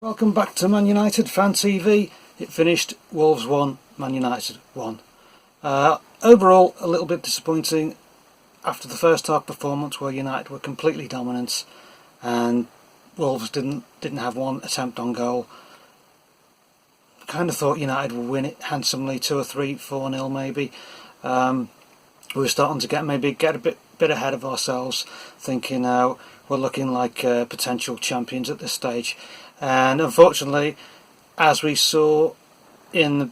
Welcome back to Man United Fan TV. It finished Wolves 1, Man United 1. Overall, a little bit disappointing after the first half performance where United were completely dominant and Wolves didn't have one attempt on goal. Kind of thought United would win it handsomely, 2 or 3, 4-0 maybe. We were starting to get a bit ahead of ourselves, thinking we're looking like potential champions at this stage. And unfortunately, as we saw in the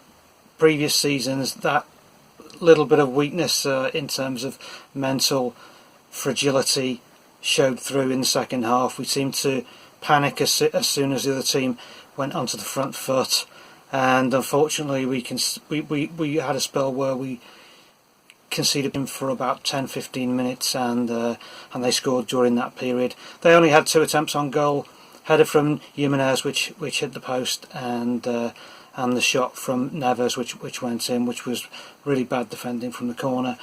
previous seasons, that little bit of weakness in terms of mental fragility showed through in the second half. We seemed to panic as soon as the other team went onto the front foot, and unfortunately we had a spell where we conceded him for about 10-15 minutes, and they scored during that period. They only had 2 attempts on goal. Header from Jimenez which hit the post, and the shot from Neves which went in, which was really bad defending from the corner.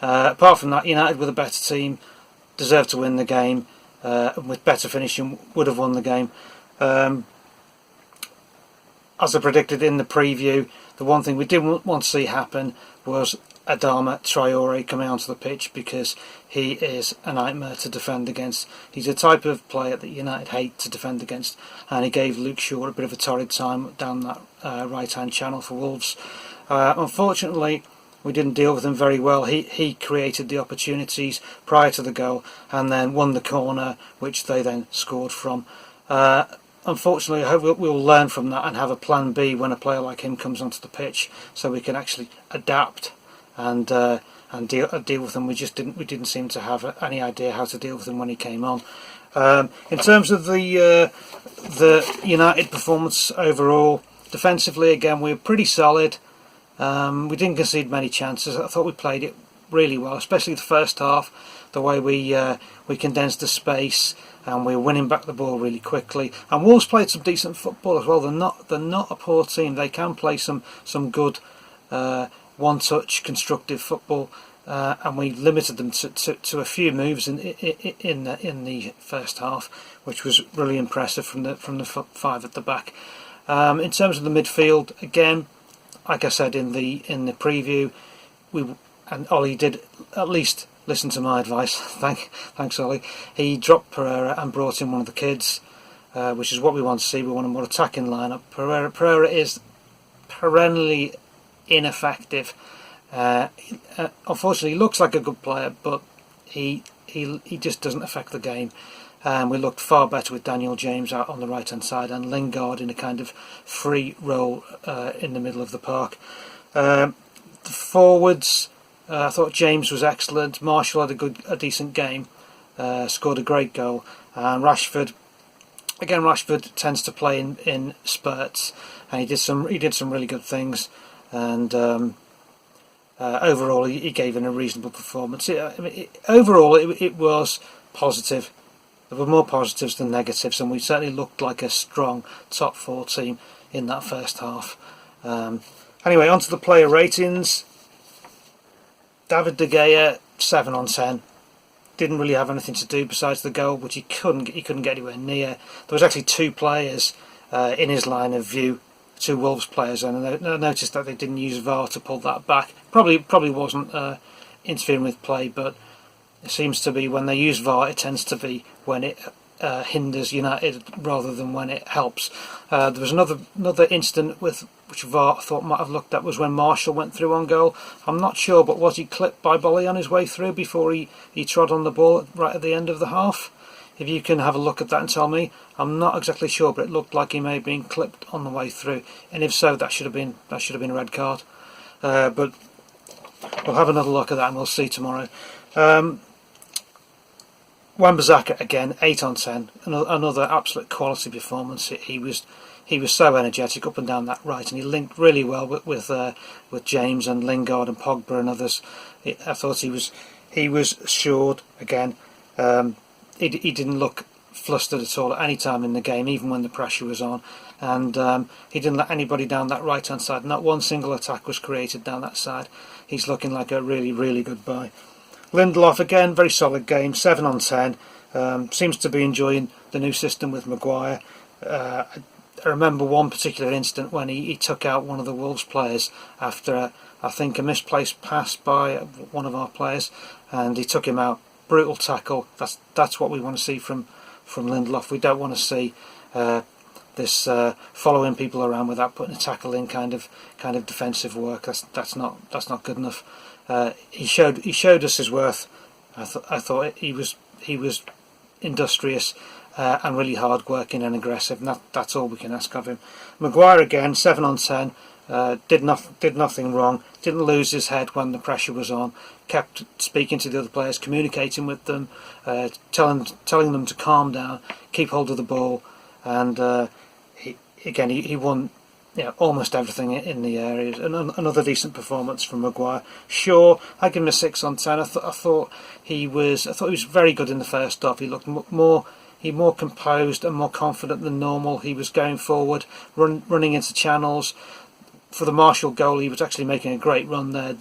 Apart from that, United were the better team, deserved to win the game, with better finishing would have won the game. As I predicted in the preview, the one thing we didn't want to see happen was Adama Traore coming onto the pitch, because he is a nightmare to defend against. He's a type of player that United hate to defend against, and he gave Luke Shaw a bit of a torrid time down that right hand channel for Wolves. Unfortunately, we didn't deal with him very well. He created the opportunities prior to the goal and then won the corner, which they then scored from. Unfortunately, I hope we'll learn from that and have a plan B when a player like him comes onto the pitch, so we can actually adapt and deal with him. We didn't seem to have any idea how to deal with him when he came on. In terms of the United performance overall, defensively again we were pretty solid. We didn't concede many chances. I thought we played it really well, especially the first half. The way we condensed the space and we were winning back the ball really quickly. And Wolves played some decent football as well. They're not a poor team. They can play some good one-touch constructive football, and we limited them to a few moves in the first half, which was really impressive from the 5 at the back. In terms of the midfield, again, like I said in the preview, and Ollie did at least listen to my advice. Thanks Ollie. He dropped Pereira and brought in one of the kids, which is what we want to see. We want a more attacking lineup. Pereira is perennially ineffective. Unfortunately, he looks like a good player, but he just doesn't affect the game. We looked far better with Daniel James out on the right hand side and Lingard in a kind of free role in the middle of the park. The forwards, I thought James was excellent. Marshall had a decent game, scored a great goal, and Rashford tends to play in spurts, and he did some really good things. And overall, he gave in a reasonable performance. Overall, it was positive. There were more positives than negatives, and we certainly looked like a strong top 4 team in that first half. Anyway, on to the player ratings. David De Gea, 7 on 10. Didn't really have anything to do besides the goal, which he couldn't get anywhere near. There was actually 2 players in his line of view. 2 Wolves players, and I noticed that they didn't use VAR to pull that back. Probably wasn't interfering with play, but it seems to be when they use VAR, it tends to be when it hinders United rather than when it helps. There was another incident with which VAR I thought might have looked at, was when Marshall went through on goal. I'm not sure, but was he clipped by Bolly on his way through before he trod on the ball right at the end of the half? If you can have a look at that and tell me. I'm not exactly sure, but it looked like he may have been clipped on the way through, and if so, that should have been a red card. But we'll have another look at that and we'll see tomorrow. Wan-Bissaka again, 8 on 10. Another absolute quality performance. He was so energetic up and down that right, and he linked really well with James and Lingard and Pogba and others. I thought he was assured again. He didn't look flustered at all at any time in the game, even when the pressure was on, and he didn't let anybody down that right hand side. Not one single attack was created down that side. He's looking like a really, really good buy. Lindelof again, very solid game, 7 on 10. Seems to be enjoying the new system with Maguire. remember one particular incident when he took out one of the Wolves players after I think a misplaced pass by one of our players, and he took him out. Brutal tackle. That's what we want to see from Lindelof. We don't want to see this following people around without putting a tackle in kind of defensive work. That's not good enough. He showed us his worth. I thought he was industrious and really hard working and aggressive, and that's all we can ask of him. Maguire again, 7 on 10. Did nothing wrong. Didn't lose his head when the pressure was on. Kept speaking to the other players, communicating with them, telling them to calm down, keep hold of the ball, and he won almost everything in the areas. Another decent performance from Maguire. Sure, I give him a 6 on 10. I thought he was very good in the first half. He looked more composed and more confident than normal. He was going forward, running into channels. For the Martial goal, he was actually making a great run there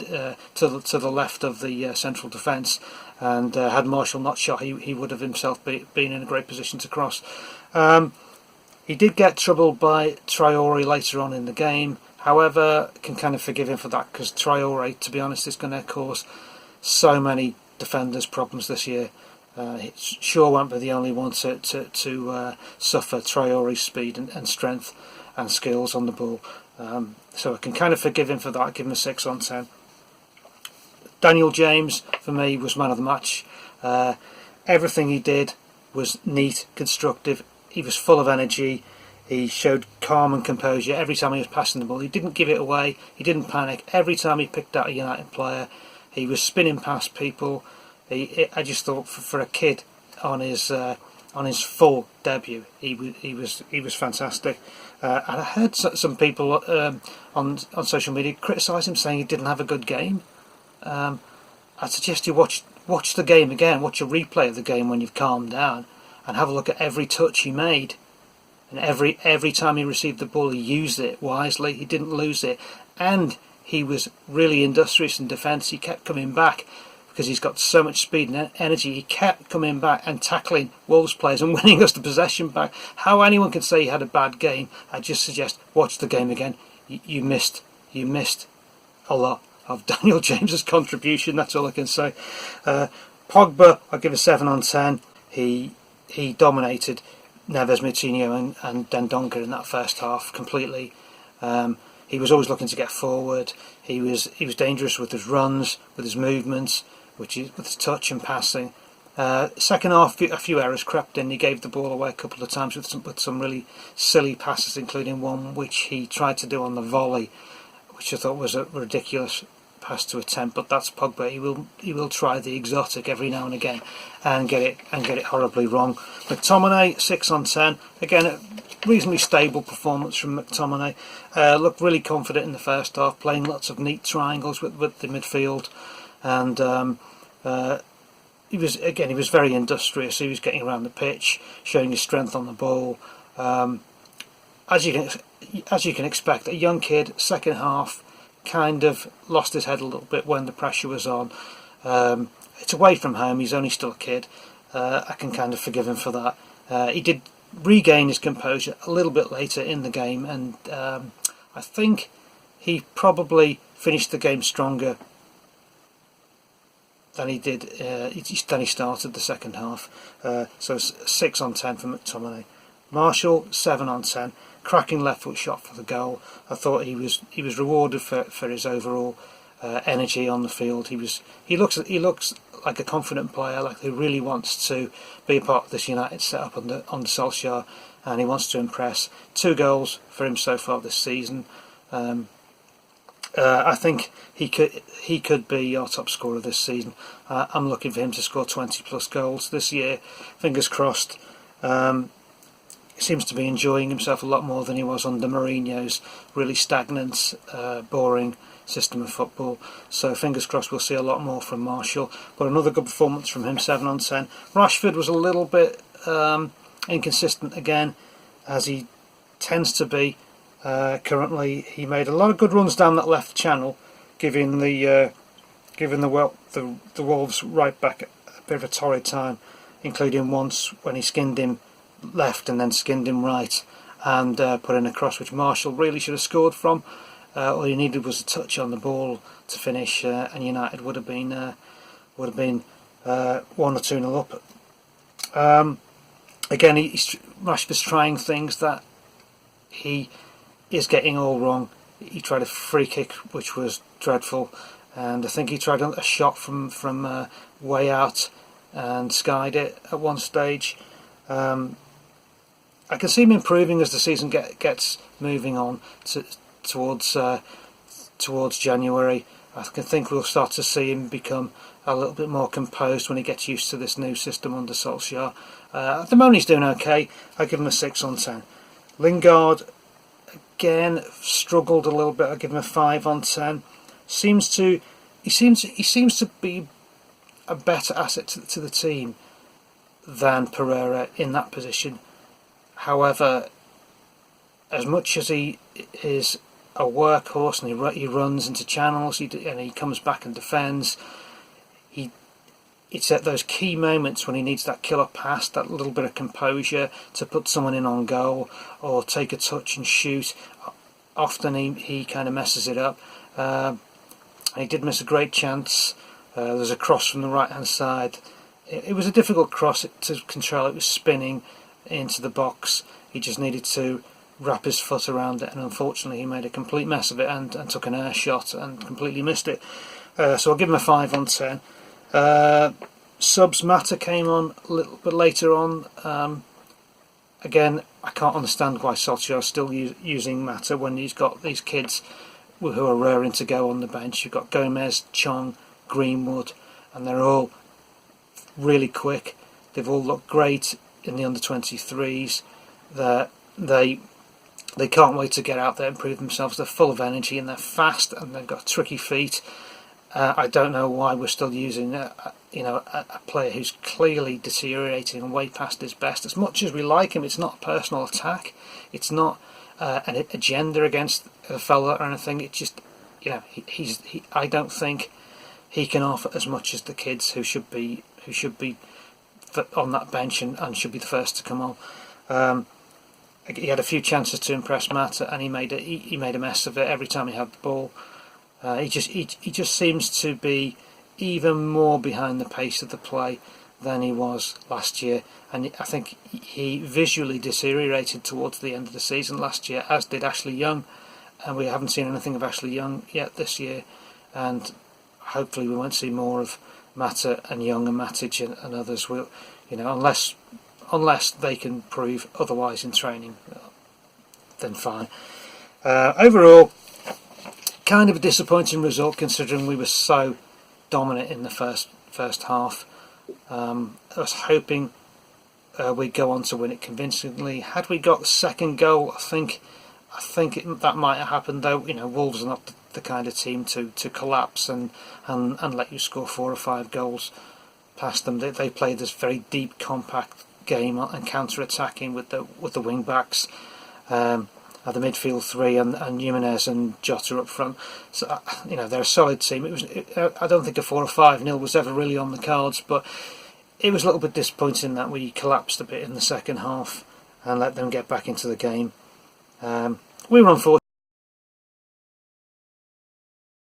to the left of the central defence, and had Martial not shot, he would have himself been in a great position to cross. He did get troubled by Traore later on in the game. However, can kind of forgive him for that, because Traore, to be honest, is going to cause so many defenders problems this year. Sure won't be the only one to suffer Traore's speed and strength and skills on the ball. So I can kind of forgive him for that. Give him a 6 on 10. Daniel James, for me, was man of the match. Everything he did was neat, constructive. He was full of energy. He showed calm and composure every time he was passing the ball. He didn't give it away. He didn't panic. Every time he picked out a United player, he was spinning past people. I just thought for a kid on his full debut, he was fantastic. And I heard some people on social media criticise him, saying he didn't have a good game. I suggest you watch the game again, watch a replay of the game when you've calmed down, and have a look at every touch he made. And every time he received the ball, he used it wisely. He didn't lose it, and he was really industrious in defence. He kept coming back because he's got so much speed and energy. He kept coming back and tackling Wolves players and winning us the possession back. How anyone can say he had a bad game, I just suggest watch the game again. You missed a lot of Daniel James's contribution. That's all I can say. Pogba, I'll give a 7 on 10. He dominated Neves, Moutinho and Dendoncker in that first half completely. He was always looking to get forward. He was dangerous with his runs, with his movements, with his touch and passing. Second half, a few errors crept in. He gave the ball away a couple of times with some really silly passes, including one which he tried to do on the volley, which I thought was a ridiculous pass to attempt. But that's Pogba. He will try the exotic every now and again and get it horribly wrong. McTominay, 6 on 10. Again, a reasonably stable performance from McTominay. Looked really confident in the first half, playing lots of neat triangles with the midfield, and he was very industrious. He was getting around the pitch, showing his strength on the ball. As you can expect, a young kid, second half, kind of lost his head a little bit when the pressure was on. It's away from home. He's only still a kid. I can kind of forgive him for that. He did regain his composure a little bit later in the game, and I think he probably finished the game stronger than he did. Than he started the second half. So 6 on 10 for McTominay. Martial, 7 on 10. Cracking left foot shot for the goal. I thought he was rewarded for his overall energy on the field. He looks like a confident player, like he really wants to be a part of this United setup under Solskjaer, and he wants to impress. 2 goals for him so far this season. I think he could be our top scorer this season. I'm looking for him to score 20 plus goals this year. Fingers crossed. He seems to be enjoying himself a lot more than he was under Mourinho's really stagnant, boring system of football. So fingers crossed we'll see a lot more from Martial. But another good performance from him, 7 on 10. Rashford was a little bit inconsistent again, as he tends to be currently. He made a lot of good runs down that left channel, giving the Wolves right back a bit of a torrid time, including once when he skinned him left and then skinned him right, and put in a cross which Marshall really should have scored from. All he needed was a touch on the ball to finish, and United would have been 1 or 2-0 up. Again, Rashford's trying things that he is getting all wrong. He tried a free kick which was dreadful, and I think he tried a shot from way out and skied it at one stage. I can see him improving as the season gets moving on towards January. I can think we'll start to see him become a little bit more composed when he gets used to this new system under Solskjaer. At the moment he's doing okay. I give him a 6 on 10. Lingard again struggled a little bit. I give him a 5 on 10. He seems to be a better asset to the team than Pereira in that position. However, as much as he is a workhorse and he runs into channels and he comes back and defends, it's at those key moments when he needs that killer pass, that little bit of composure to put someone in on goal or take a touch and shoot. Often he kind of messes it up. He did miss a great chance. There was a cross from the right hand side. It was a difficult cross to control. It was spinning into the box. He just needed to wrap his foot around it, and unfortunately he made a complete mess of it and took an air shot and completely missed it. So I'll give him a 5 on 10. Subs Mata came on a little bit later on. Again, I can't understand why Solskjaer is still using Mata when he's got these kids who are raring to go on the bench. You've got Gomez, Chong, Greenwood, and they're all really quick. They've all looked great in the under-23s. They can't wait to get out there and prove themselves. They're full of energy and they're fast and they've got tricky feet. I don't know why we're still using a player who's clearly deteriorating and way past his best. As much as we like him, it's not a personal attack. It's not an agenda against a fella or anything. It's just, I don't think he can offer as much as the kids who should be on that bench and should be the first to come on. He had a few chances to impress Matt, and he made a mess of it every time he had the ball. He just seems to be even more behind the pace of the play than he was last year, and I think he visually deteriorated towards the end of the season last year, as did Ashley Young, and we haven't seen anything of Ashley Young yet this year, and hopefully we won't see more of Mata and Young and Matic and others. Will, unless they can prove otherwise in training, then fine. Overall, kind of a disappointing result considering we were so dominant in the first half. I was hoping we'd go on to win it convincingly. Had we got the second goal, I think that might have happened. Though Wolves are not the kind of team to collapse and let you score 4 or 5 goals past them. They play this very deep, compact game and counter-attacking with the wing backs. At the midfield 3 and Jimenez and Jota up front. So they're a solid team. I don't think a 4 or 5-0 was ever really on the cards, but it was a little bit disappointing that we collapsed a bit in the second half and let them get back into the game. We were unfortunate.